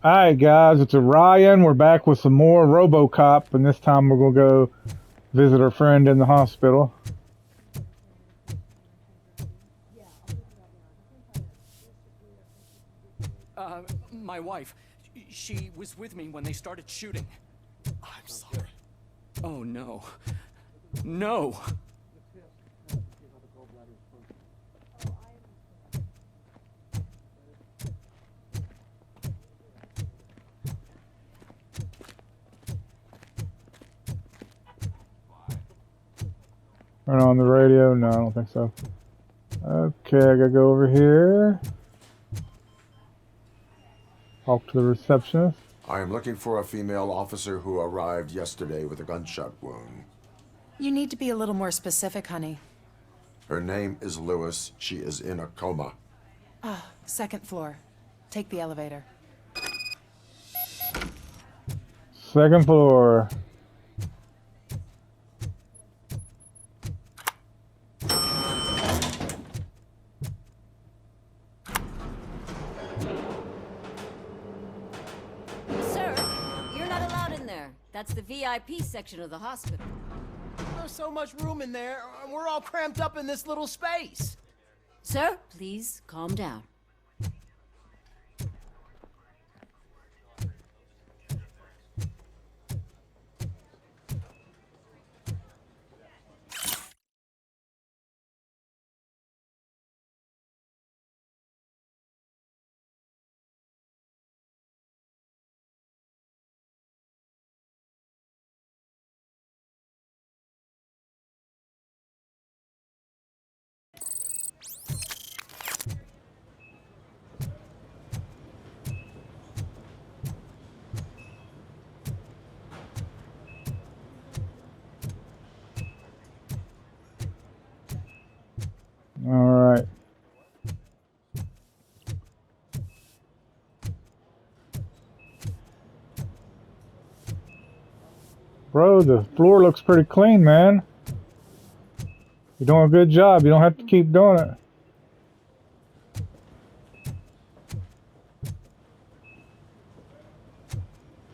Alright guys, it's Ryan. We're back with some more RoboCop, and this time we're gonna go visit our friend in the hospital. My wife. She was with me when they started shooting. I'm sorry. Oh no. No! Turn on the radio? No, I don't think so. Okay, I gotta go over here. Talk to the receptionist. I am looking for a female officer who arrived yesterday with a gunshot wound. You need to be a little more specific, honey. Her name is Lewis. She is in a coma. Second floor. Take the elevator. Second floor. Sir, you're not allowed in there. That's the VIP section of the hospital. There's so much room in there, and we're all cramped up in this little space. Sir, please calm down. Alright. Bro, the floor looks pretty clean, man. You're doing a good job. You don't have to keep doing it.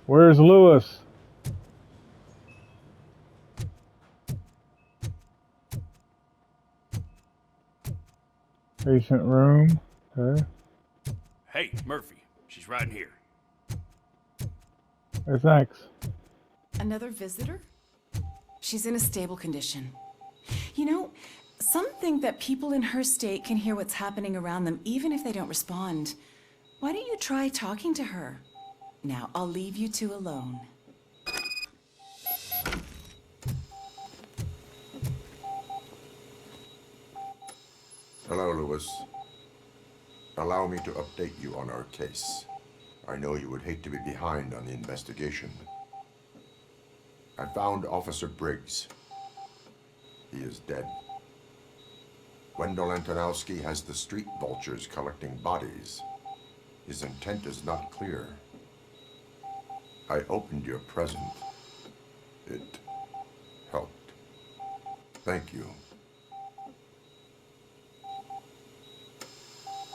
Where's Lewis? Patient room. Okay. Hey, Murphy. She's right in here. Hey, thanks. Another visitor? She's in a stable condition. You know, some think that people in her state can hear what's happening around them even if they don't respond. Why don't you try talking to her? Now, I'll leave you two alone. Hello, Lewis. Allow me to update you on our case. I know you would hate to be behind on the investigation. I found Officer Briggs. He is dead. Wendell Antonowski has the street vultures collecting bodies. His intent is not clear. I opened your present. It helped. Thank you.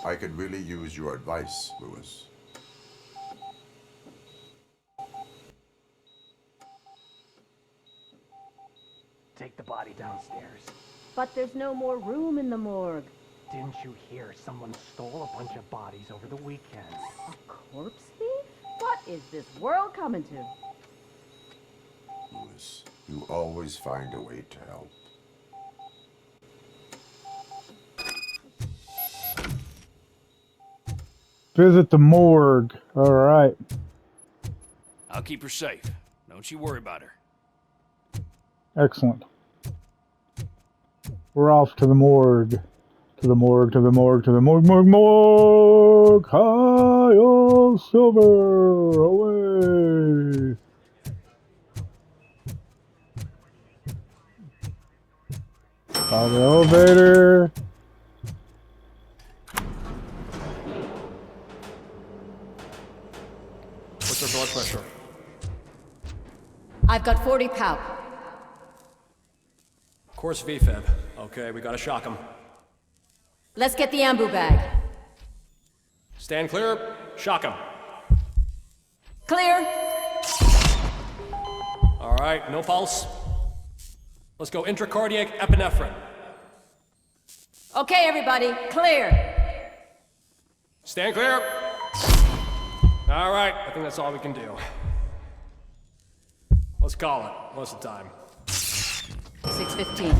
I could really use your advice, Lewis. Take the body downstairs. But there's no more room in the morgue. Didn't you hear someone stole a bunch of bodies over the weekend? A corpse thief? What is this world coming to? Lewis, you always find a way to help. Visit the morgue. Alright. I'll keep her safe. Don't you worry about her. Excellent. We're off to the morgue. To the morgue, to the morgue, to the morgue, morgue, morgue! Kyle Silver! Away! On the elevator. What's her blood pressure? I've got 40 pow. Course VFib. Okay, we gotta shock him. Let's get the ambu bag. Stand clear. Shock him. Clear. All right, no pulse. Let's go intracardiac epinephrine. Okay, everybody, clear. Stand clear. All right, I think that's all we can do. Let's call it. What's the time? 6:15.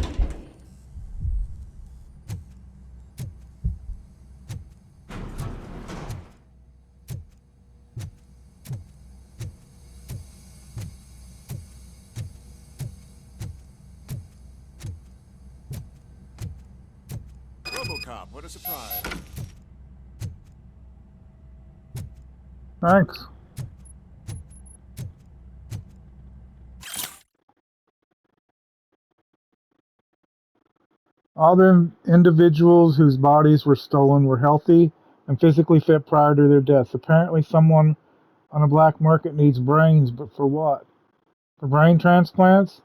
RoboCop, what a surprise. Thanks. All the individuals whose bodies were stolen were healthy and physically fit prior to their deaths. Apparently, someone on the black market needs brains, but for what? For brain transplants?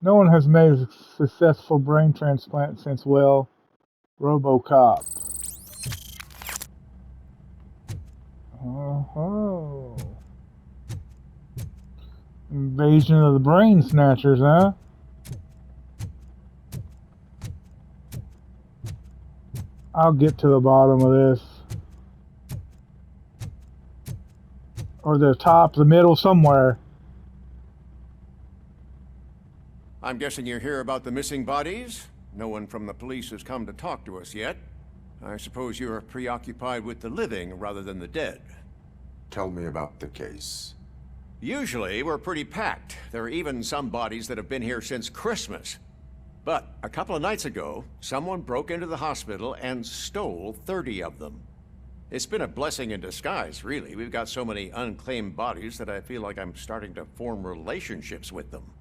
No one has made a successful brain transplant since, well, RoboCop. Oh. Invasion of the Brain Snatchers, huh? I'll get to the bottom of this. Or the top, the middle, somewhere. I'm guessing you're here about the missing bodies? No one from the police has come to talk to us yet. I suppose you're preoccupied with the living rather than the dead. Tell me about the case. Usually, we're pretty packed. There are even some bodies that have been here since Christmas. But a couple of nights ago, someone broke into the hospital and stole 30 of them. It's been a blessing in disguise, really. We've got so many unclaimed bodies that I feel like I'm starting to form relationships with them.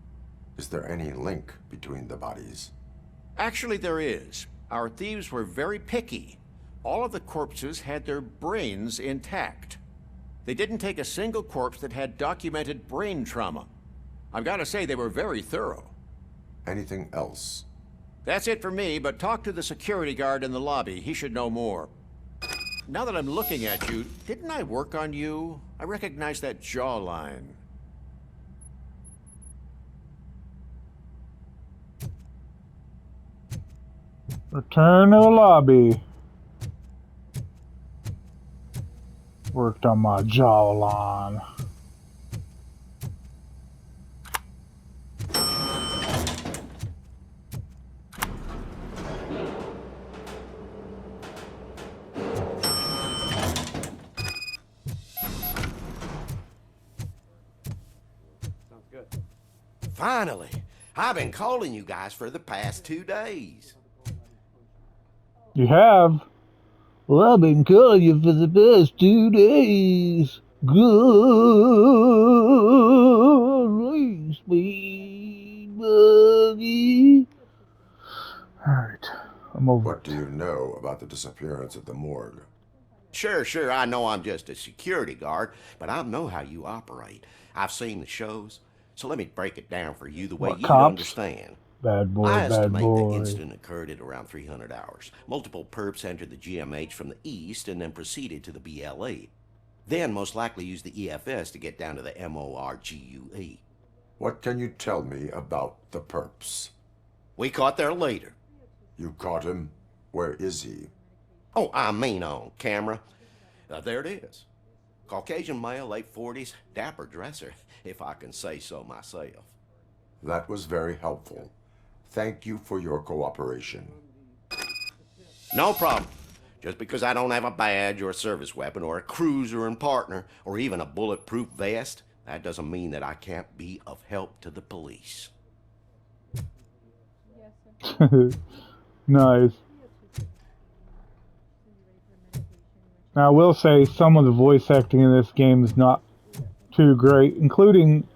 Is there any link between the bodies? Actually, there is. Our thieves were very picky. All of the corpses had their brains intact. They didn't take a single corpse that had documented brain trauma. I've got to say, they were very thorough. Anything else? That's it for me, but talk to the security guard in the lobby. He should know more. Now that I'm looking at you, didn't I work on you? I recognize that jawline. Return to the lobby. Worked on my jawline. Finally! I've been calling you guys for the past 2 days. You have? Well, I've been calling you for the past 2 days. Good speed buggy. Alright, I'm over What it. do you know about the disappearance at the morgue? Sure, I know I'm just a security guard, but I know how you operate. I've seen the shows, so let me break it down for you the way What, you cops? understand. Bad boy, I bad estimate the boy. incident occurred at around 300 hours. Multiple perps entered the GMH from the east and then proceeded to the BLE. Then most likely used the EFS to get down to the MORGUE. What can you tell me about the perps? We caught their leader. You caught him? Where is he? Oh, I mean on camera. There it is. Caucasian male, late 40s, dapper dresser, if I can say so myself. That was very helpful. Thank you for your cooperation. No problem. Just because I don't have a badge or a service weapon or a cruiser and partner or even a bulletproof vest, that doesn't mean that I can't be of help to the police. Nice. Now, I will say some of the voice acting in this game is not too great, including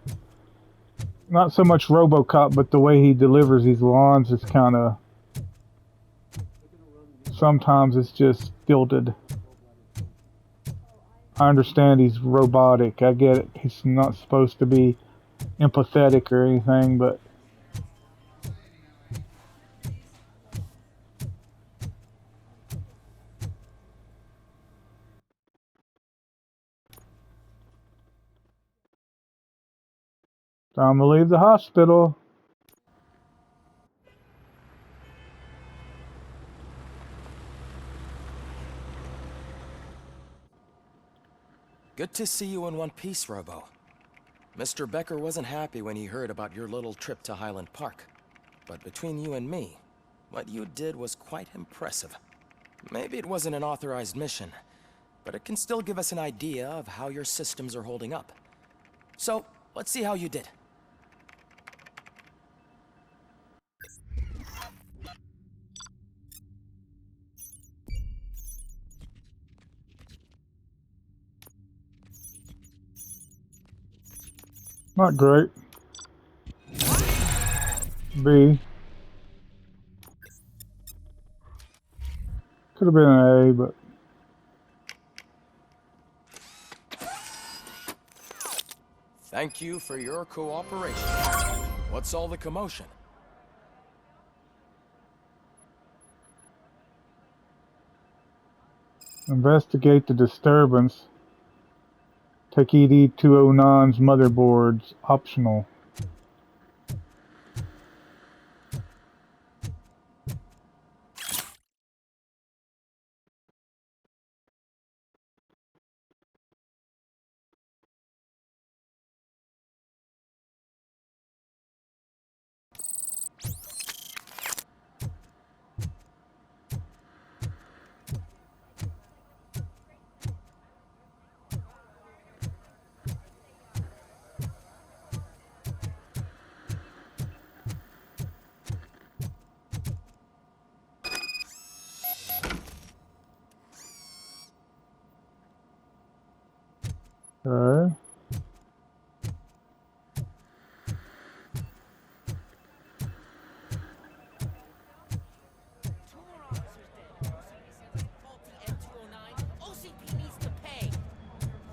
not so much RoboCop, but the way he delivers these lines is kind of... Sometimes it's just stilted. I understand he's robotic. I get it. He's not supposed to be empathetic or anything, but... Time to leave the hospital. Good to see you in one piece, Robo. Mr. Becker wasn't happy when he heard about your little trip to Highland Park. But between you and me, what you did was quite impressive. Maybe it wasn't an authorized mission, but it can still give us an idea of how your systems are holding up. So, let's see how you did. Not great. B. Could have been an A, but Thank you for your cooperation. What's all the commotion? investigate the disturbance. Take ED-209's motherboards. Optional. Okay.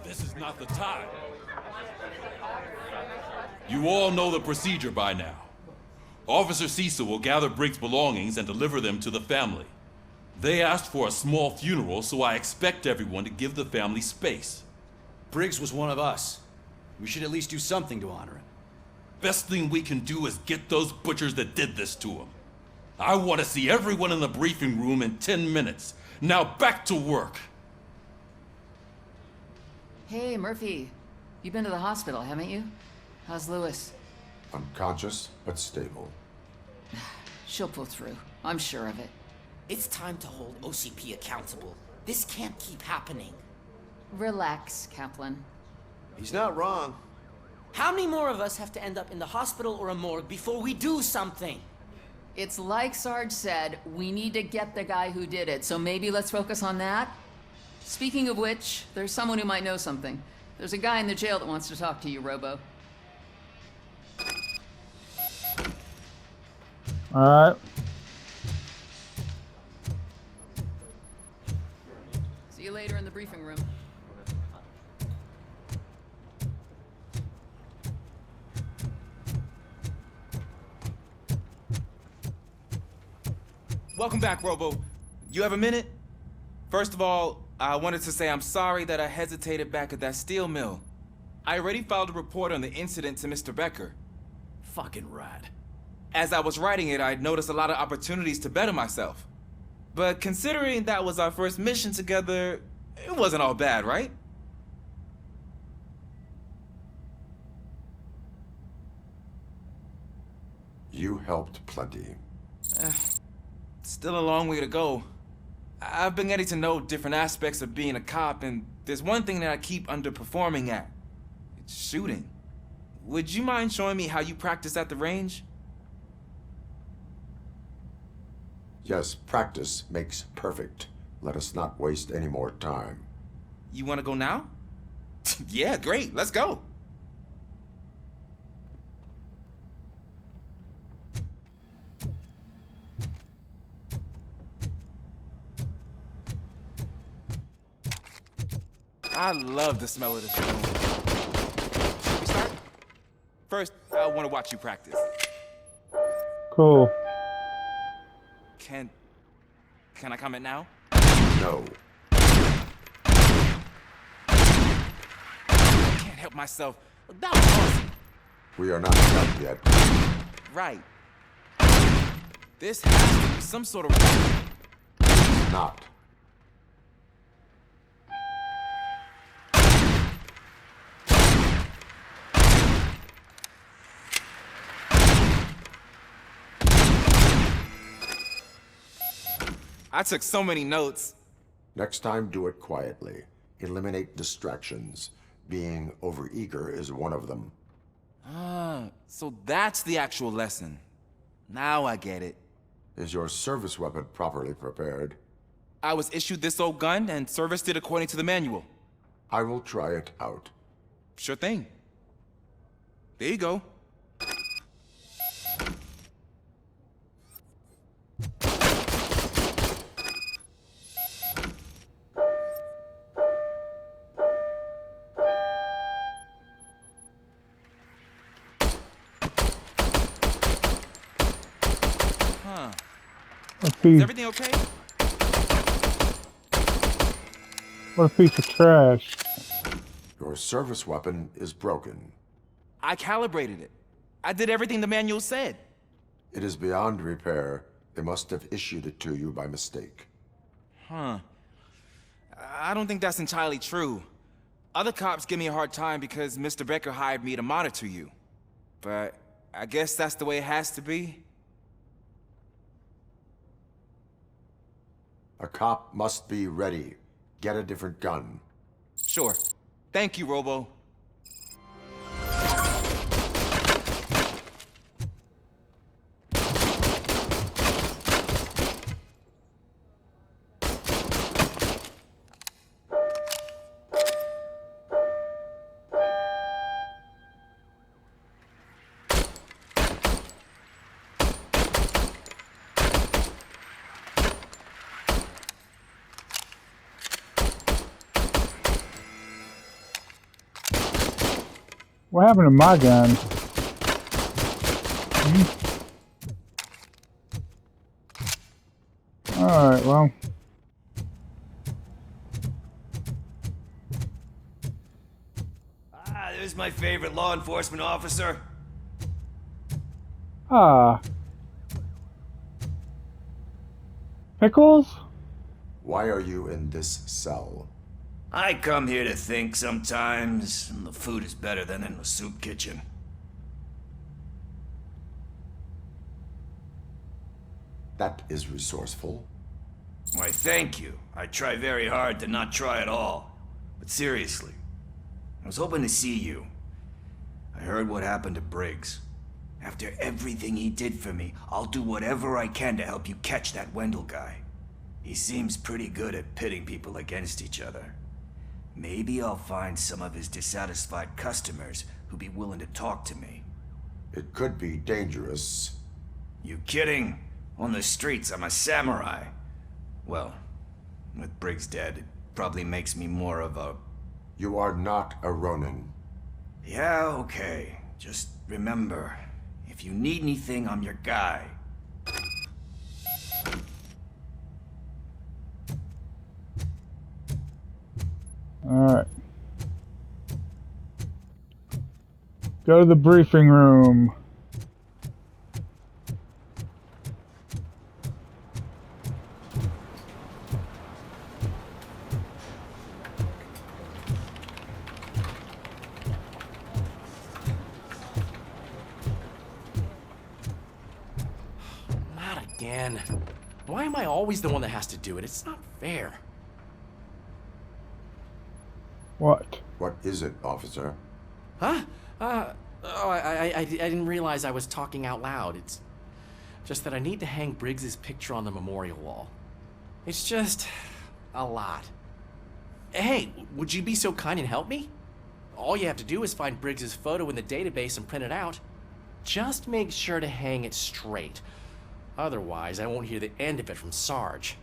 This is not the time. You all know the procedure by now. Officer Cecil will gather Briggs' belongings and deliver them to the family. They asked for a small funeral, so I expect everyone to give the family space. Briggs was one of us. We should at least do something to honor him. Best thing we can do is get those butchers that did this to him. I want to see everyone in the briefing room in 10 minutes. Now back to work. Hey, Murphy. You've been to the hospital, haven't you? How's Lewis? Unconscious, but stable. She'll pull through. I'm sure of it. It's time to hold OCP accountable. This can't keep happening. Relax, Kaplan. He's not wrong. How many more of us have to end up in the hospital or a morgue before we do something? It's like Sarge said, we need to get the guy who did it, so maybe let's focus on that? Speaking of which, there's someone who might know something. There's a guy in the jail that wants to talk to you, Robo. Alright. See you later in the briefing room. Welcome back, Robo. You have a minute? First of all, I wanted to say I'm sorry that I hesitated back at that steel mill. I already filed a report on the incident to Mr. Becker. Fucking rad. As I was writing it, I'd noticed a lot of opportunities to better myself. But considering that was our first mission together, it wasn't all bad, right? You helped plenty. Still a long way to go. I've been getting to know different aspects of being a cop, and there's one thing that I keep underperforming at. It's shooting. Would you mind showing me how you practice at the range? Yes, practice makes perfect. Let us not waste any more time. You want to go now? Yeah, great. Let's go. I love the smell of this room. Should we start? First, I want to watch you practice. Cool. Can I comment now? No. I can't help myself. That was awesome. We are not done yet. Right. This has to be some sort of... Not. I took so many notes. Next time, do it quietly. Eliminate distractions. Being overeager is one of them. Ah, so that's the actual lesson. Now I get it. Is your service weapon properly prepared? I was issued this old gun and serviced it according to the manual. I will try it out. Sure thing. There you go. Huh. Is everything okay? What a piece of trash. Your service weapon is broken. I calibrated it. I did everything the manual said. It is beyond repair. They must have issued it to you by mistake. Huh. I don't think that's entirely true. Other cops give me a hard time because Mr. Becker hired me to monitor you. But I guess that's the way it has to be. A cop must be ready. Get a different gun. Sure. Thank you, Robo. What happened to my gun? Alright, well. Ah, there's my favorite law enforcement officer. Ah. Pickles? Why are you in this cell? I come here to think sometimes, and the food is better than in the soup kitchen. That is resourceful. Why, thank you. I try very hard to not try at all. But seriously, I was hoping to see you. I heard what happened to Briggs. After everything he did for me, I'll do whatever I can to help you catch that Wendell guy. He seems pretty good at pitting people against each other. Maybe I'll find some of his dissatisfied customers who'd be willing to talk to me. It could be dangerous. You kidding? On the streets, I'm a samurai. Well, with Briggs dead, it probably makes me more of a... You are not a Ronin. Yeah, okay. Just remember, if you need anything, I'm your guy. Alright. Go to the briefing room. Not again. Why am I always the one that has to do it? It's not fair. What? What is it, officer? Huh? I didn't realize I was talking out loud. It's just that I need to hang Briggs's picture on the memorial wall. It's just a lot. Hey, would you be so kind and help me? All you have to do is find Briggs's photo in the database and print it out. Just make sure to hang it straight. Otherwise, I won't hear the end of it from Sarge.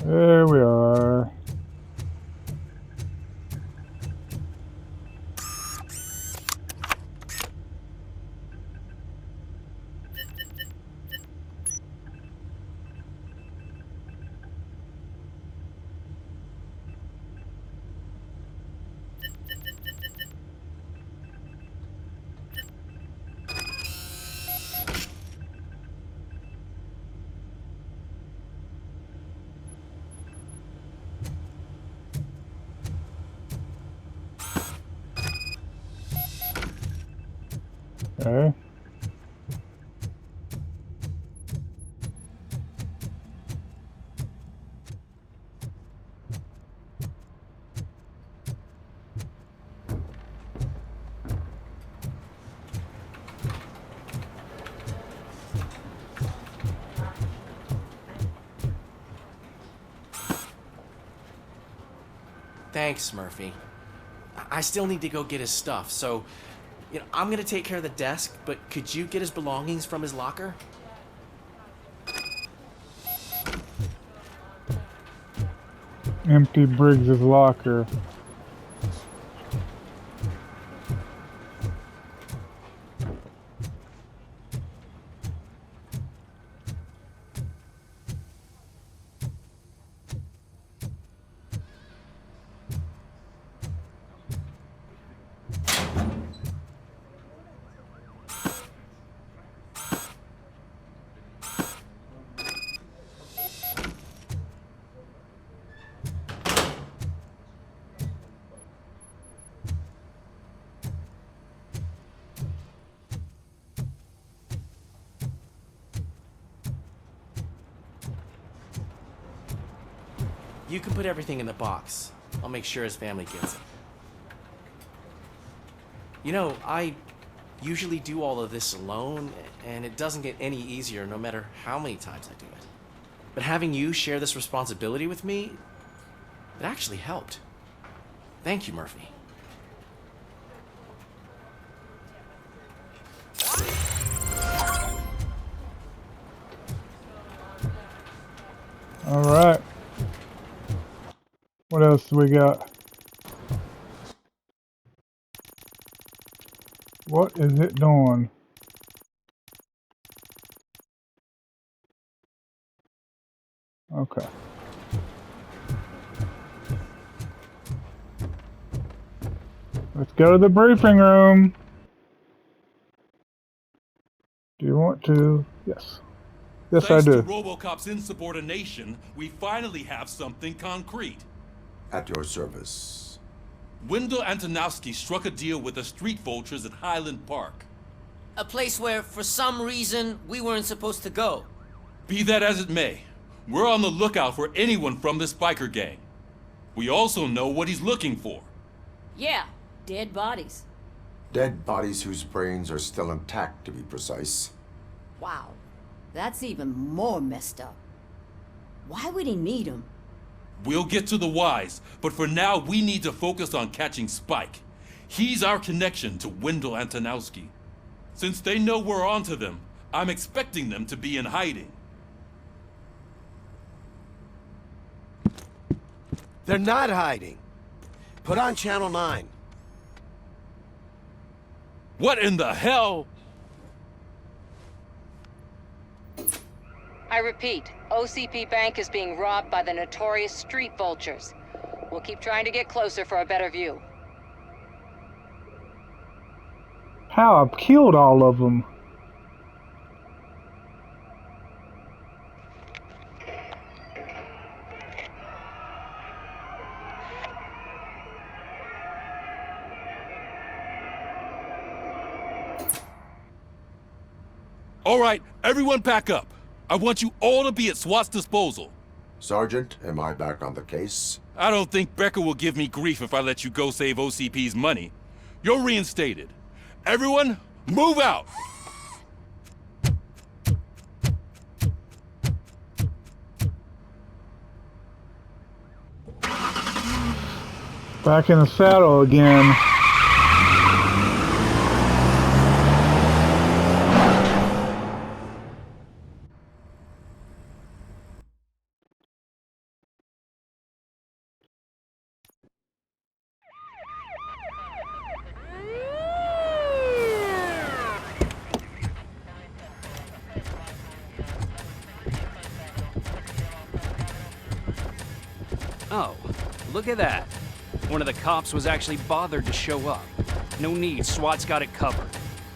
There we are. Okay. Thanks, Murphy. I still need to go get his stuff, so, I'm gonna take care of the desk, but could you get his belongings from his locker? Empty Briggs's locker. You can put everything in the box. I'll make sure his family gets it. I usually do all of this alone, and it doesn't get any easier no matter how many times I do it. But having you share this responsibility with me, it actually helped. Thank you, Murphy. All right. What else do we got? What is it doing? Okay. Let's go to the briefing room. Do you want to? Yes. Yes, Thanks I do. to RoboCop's insubordination, we finally have something concrete. At your service. Wendell Antonowski struck a deal with the street vultures at Highland Park. A place where, for some reason, we weren't supposed to go. Be that as it may, we're on the lookout for anyone from this biker gang. We also know what he's looking for. Yeah, dead bodies. Dead bodies whose brains are still intact, to be precise. Wow, that's even more messed up. Why would he need them? We'll get to the whys, but for now we need to focus on catching Spike. He's our connection to Wendell Antonowski. Since they know we're onto them, I'm expecting them to be in hiding. They're not hiding. Put on Channel 9. What in the hell? I repeat, OCP Bank is being robbed by the notorious street vultures. We'll keep trying to get closer for a better view. How I've killed all of them. All right, everyone back up. I want you all to be at SWAT's disposal. Sergeant, am I back on the case? I don't think Becker will give me grief if I let you go save OCP's money. You're reinstated. Everyone, move out! Back in the saddle again. Look at that. One of the cops was actually bothered to show up. No need, SWAT's got it covered.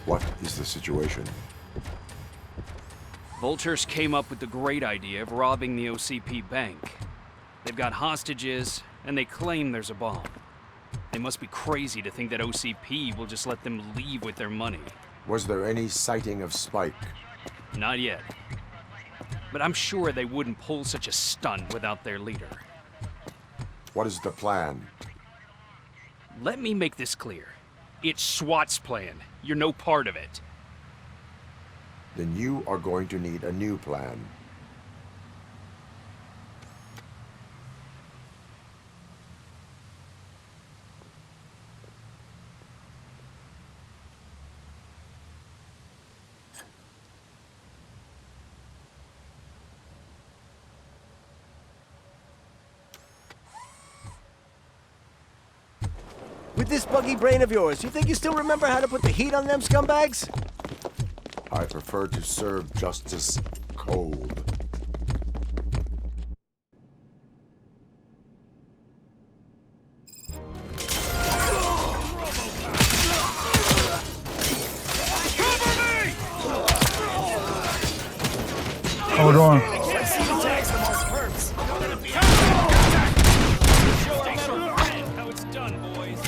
What is the situation? Vultures came up with the great idea of robbing the OCP bank. They've got hostages, and they claim there's a bomb. They must be crazy to think that OCP will just let them leave with their money. Was there any sighting of Spike? Not yet. But I'm sure they wouldn't pull such a stunt without their leader. What is the plan? Let me make this clear. It's SWAT's plan. You're no part of it. Then you are going to need a new plan. With this buggy brain of yours, you think you still remember how to put the heat on them scumbags? I prefer to serve justice cold. How we doing? How it's done, boys.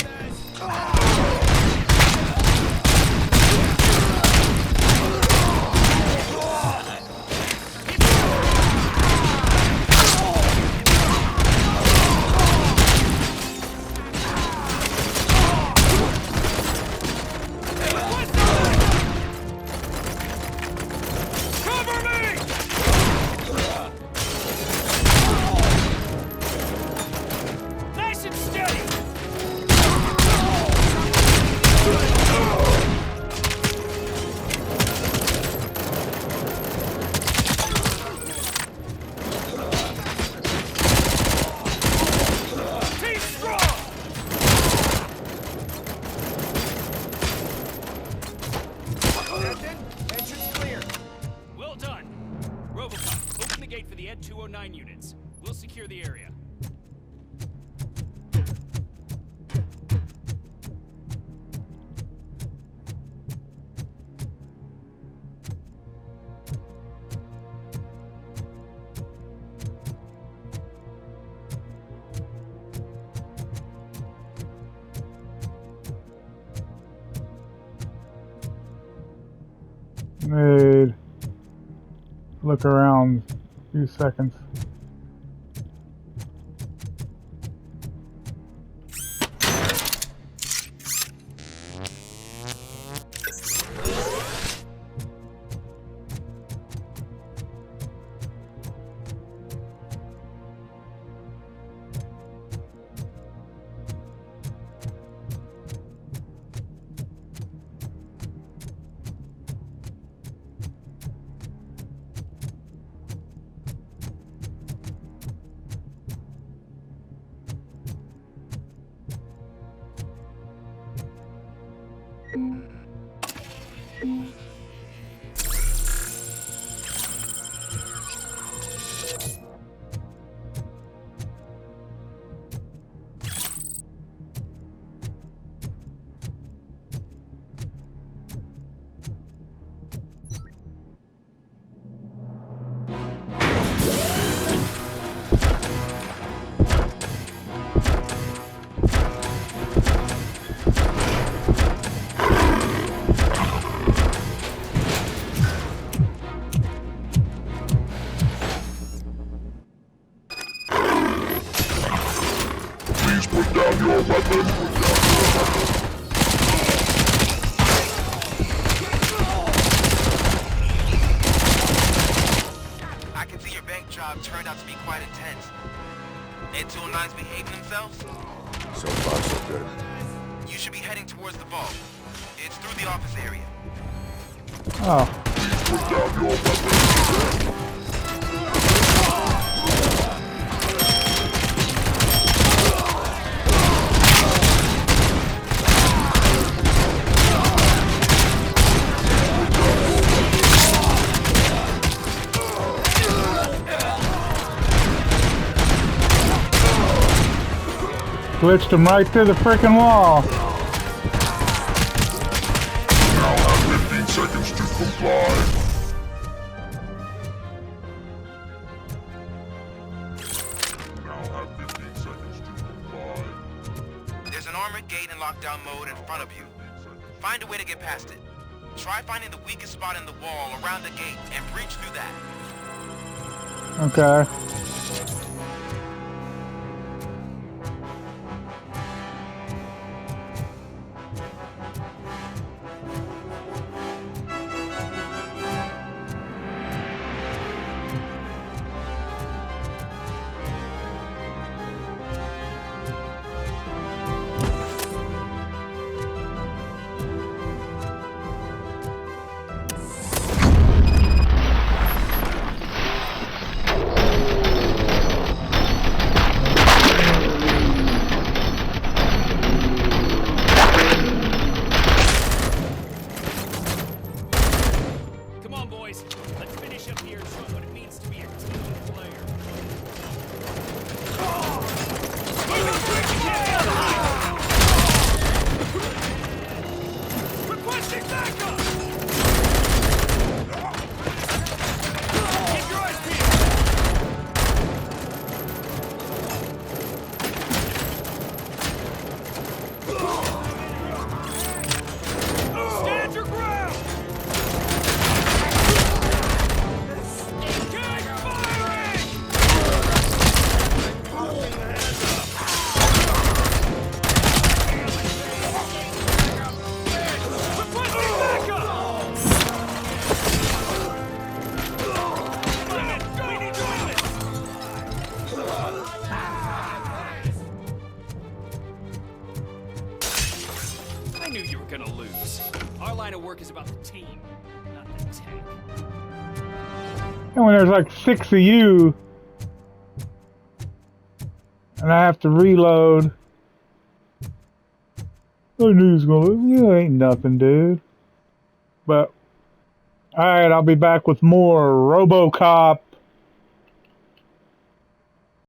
Nice and steady. Stay strong. Entrance clear. Well done. Robocop, open the gate for the Ed 209 units. We'll secure the area. Made. Look around. A few seconds. I can see your bank job turned out to be quite intense. Ed 209's behaving themselves? So far, so good. You should be heading towards the vault. It's through the office area. Oh. Glitched him right through the freaking wall. Now have 15 seconds to comply. Now have 15 seconds to comply. There's an armored gate in lockdown mode in front of you. Find a way to get past it. Try finding the weakest spot in the wall around the gate and breach through that. Okay. Come on, boys. Let's finish up here and show what it means to be a team player. Requesting backup! Keep your eyes peeled! Stand your ground! I knew you were gonna lose. Our line of work is about the team, not the tank. And when there's like 6 of you, and I have to reload, I knew he was gonna lose. You ain't nothing, dude. But, alright, I'll be back with more RoboCop